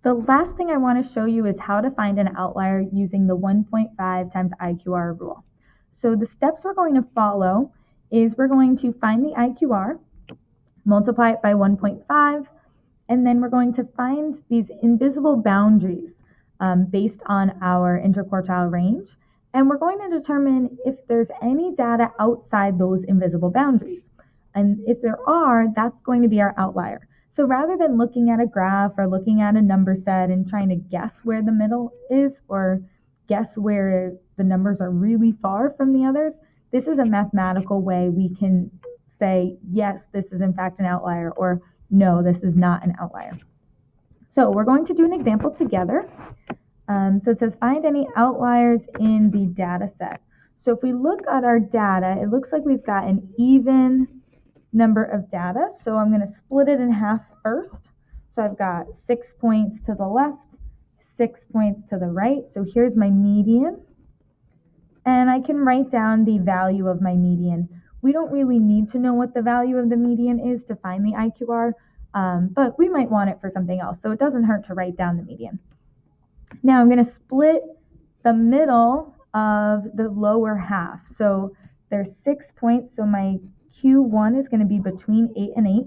The last thing I want to show you is how to find an outlier using the 1.5 times IQR rule. So the steps we're going to follow is we're going to find the IQR, multiply it by 1.5, and then we're going to find these invisible boundaries based on our interquartile range. And we're going to determine if there's any data outside those invisible boundaries. And if there are, that's going to be our outlier. So rather than looking at a graph or looking at a number set and trying to guess where the middle is or guess where the numbers are really far from the others, this is a mathematical way we can say, yes, this is in fact an outlier, or no, this is not an outlier. So we're going to do an example together. So it says find any outliers in the data set. So if we look at our data, it looks like we've got an even number of data. So I'm going to split it in half first. So I've got 6 points to the left, 6 points to the right. So here's my median. And I can write down the value of my median. We don't really need to know what the value of the median is to find the IQR, but we might want it for something else. So it doesn't hurt to write down the median. Now I'm going to split the middle of the lower half. So there's 6 points. So my Q1 is going to be between 8 and 8,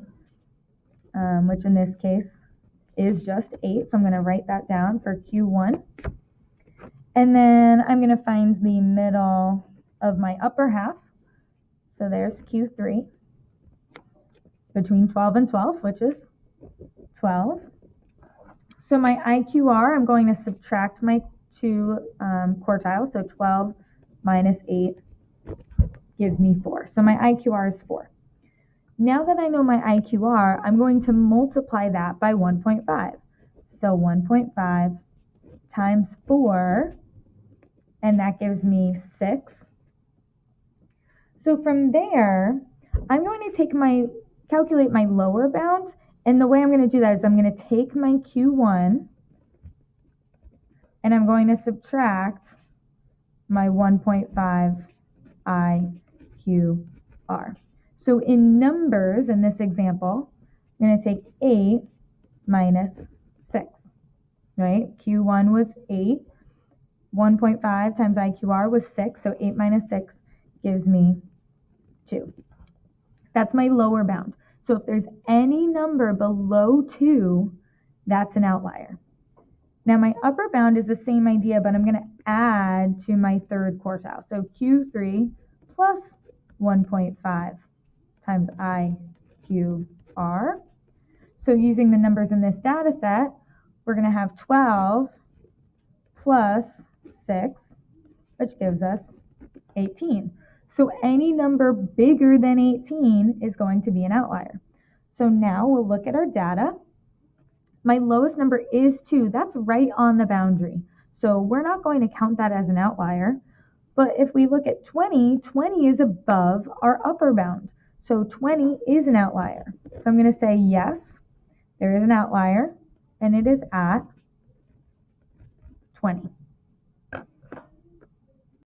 which in this case is just 8. So I'm going to write that down for Q1. And then I'm going to find the middle of my upper half. So there's Q3 between 12 and 12, which is 12. So my IQR, I'm going to subtract my two quartiles. So 12 minus 8 gives me 4. So my IQR is 4. Now that I know my IQR, I'm going to multiply that by 1.5. So 1.5 times 4, and that gives me 6. So from there, I'm going to calculate my lower bound, and the way I'm going to do that is I'm going to take my Q1 and I'm going to subtract my 1.5 IQR. So in numbers, in this example, I'm going to take 8 minus 6, right? Q1 was 8. 1.5 times IQR was 6, so 8 minus 6 gives me 2. That's my lower bound. So if there's any number below 2, that's an outlier. Now my upper bound is the same idea, but I'm going to add to my third quartile. So Q3 plus 1.5 times IQR. So using the numbers in this data set, we're going to have 12 plus 6, which gives us 18. So any number bigger than 18 is going to be an outlier. So now we'll look at our data. My lowest number is 2. That's right on the boundary. So we're not going to count that as an outlier. But if we look at 20, 20 is above our upper bound. So 20 is an outlier. So I'm going to say yes, there is an outlier, and it is at 20.